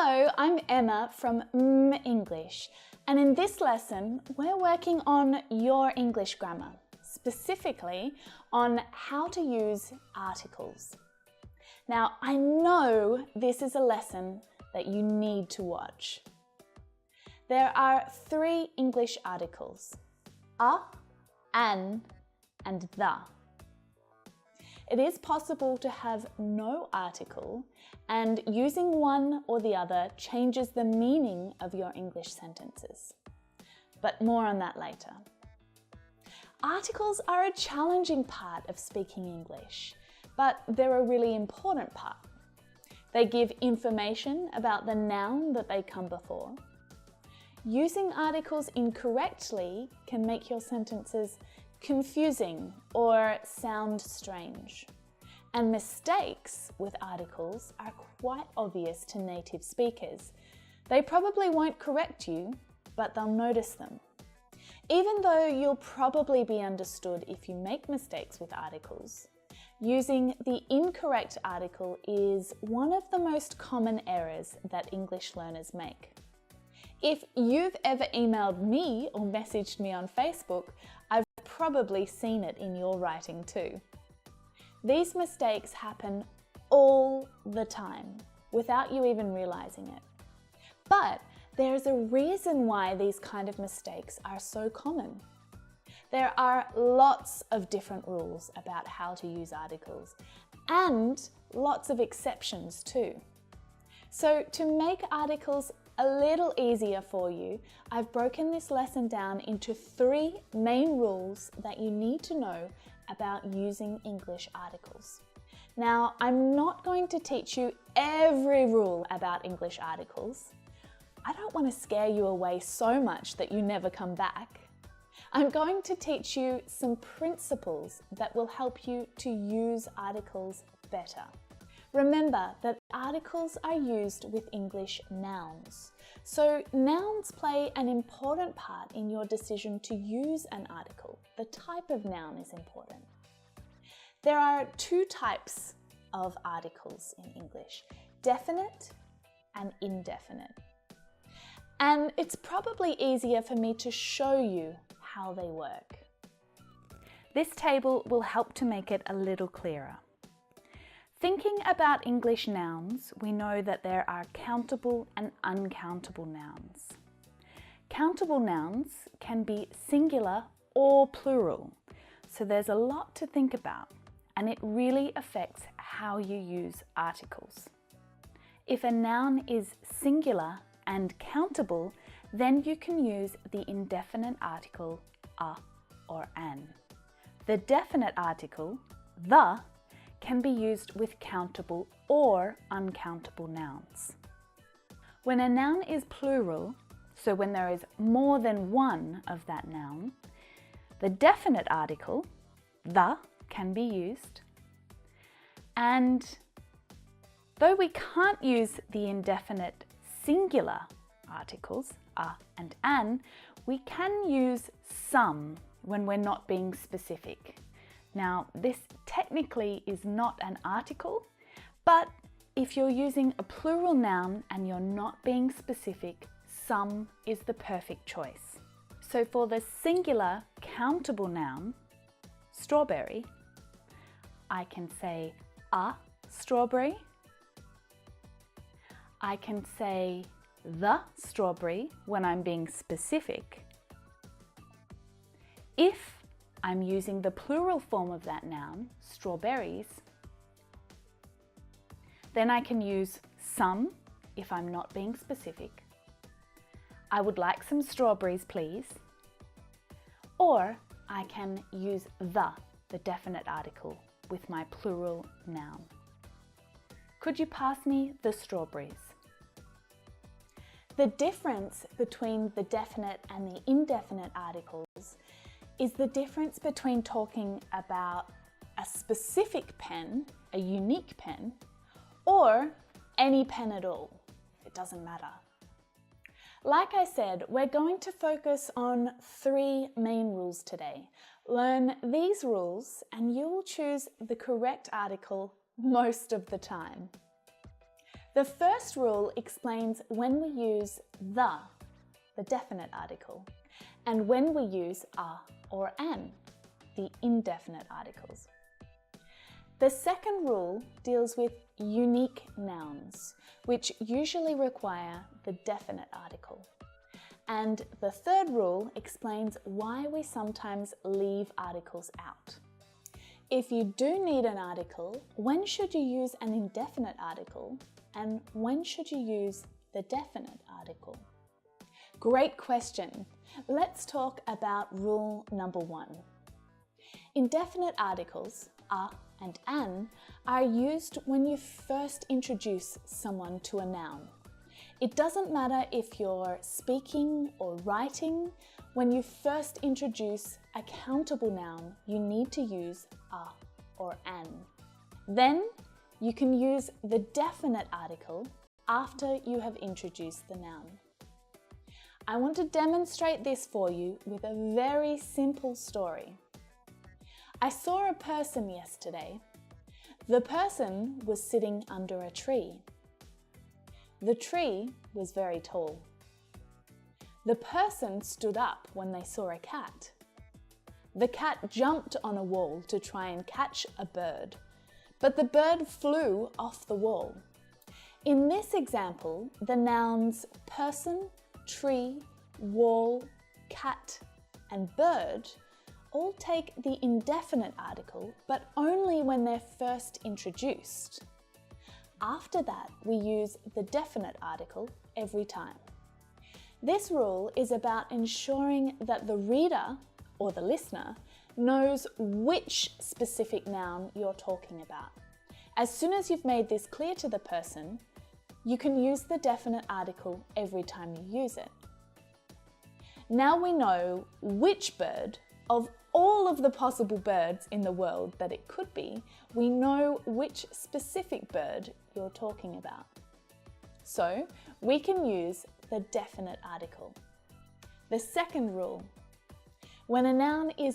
Hello, I'm Emma from English, and in this lesson we're working on your English grammar, specifically on how to use articles. Now, I know this is a lesson that you need to watch. There are 3 English articles: a, an, and the. It is possible to have no article, and using one or the other changes the meaning of your English sentences. But more on that later. Articles are a challenging part of speaking English, but they're a really important part. They give information about the noun that they come before. Using articles incorrectly can make your sentences confusing or sound strange. And mistakes with articles are quite obvious to native speakers. They probably won't correct you, but they'll notice them. Even though you'll probably be understood if you make mistakes with articles, using the incorrect article is one of the most common errors that English learners make. If you've ever emailed me or messaged me on Facebook, I've probably seen it in your writing too. These mistakes happen all the time without you even realizing it. But there's a reason why these kind of mistakes are so common. There are lots of different rules about how to use articles and lots of exceptions too. So to make articles a little easier for you, I've broken this lesson down into 3 main rules that you need to know about using English articles. Now, I'm not going to teach you every rule about English articles. I don't want to scare you away so much that you never come back. I'm going to teach you some principles that will help you to use articles better. Remember that articles are used with English nouns. So nouns play an important part in your decision to use an article. The type of noun is important. There are 2 types of articles in English: definite and indefinite. And it's probably easier for me to show you how they work. This table will help to make it a little clearer. Thinking about English nouns, we know that there are countable and uncountable nouns. Countable nouns can be singular or plural, so there's a lot to think about, and it really affects how you use articles. If a noun is singular and countable, then you can use the indefinite article a or an. The definite article, the, can be used with countable or uncountable nouns. When a noun is plural, so when there is more than one of that noun, the definite article, the, can be used. And though we can't use the indefinite singular articles, a and an, we can use some when we're not being specific. Now, this technically is not an article, but if you're using a plural noun and you're not being specific, some is the perfect choice. So for the singular countable noun, strawberry, I can say a strawberry. I can say the strawberry when I'm being specific. If I'm using the plural form of that noun, strawberries, then I can use some if I'm not being specific. I would like some strawberries, please. Or I can use the definite article, with my plural noun. Could you pass me the strawberries? The difference between the definite and the indefinite articles is the difference between talking about a specific pen, a unique pen, or any pen at all. It doesn't matter. Like I said, we're going to focus on 3 main rules today. Learn these rules and you will choose the correct article most of the time. The first rule explains when we use the definite article, and when we use a or an, the indefinite articles. The second rule deals with unique nouns, which usually require the definite article. And the third rule explains why we sometimes leave articles out. If you do need an article, when should you use an indefinite article, and when should you use the definite article? Great question. Let's talk about rule number 1. Indefinite articles, a and an, are used when you first introduce someone to a noun. It doesn't matter if you're speaking or writing, when you first introduce a countable noun, you need to use a or an. Then you can use the definite article after you have introduced the noun. I want to demonstrate this for you with a very simple story. I saw a person yesterday. The person was sitting under a tree. The tree was very tall. The person stood up when they saw a cat. The cat jumped on a wall to try and catch a bird, but the bird flew off the wall. In this example, the nouns person, tree, wall, cat, and bird all take the indefinite article, but only when they're first introduced. After that, we use the definite article every time. This rule is about ensuring that the reader or the listener knows which specific noun you're talking about. As soon as you've made this clear to the person, you can use the definite article every time you use it. Now we know which bird, of all of the possible birds in the world that it could be, we know which specific bird you're talking about. So we can use the definite article. The second rule: when a noun is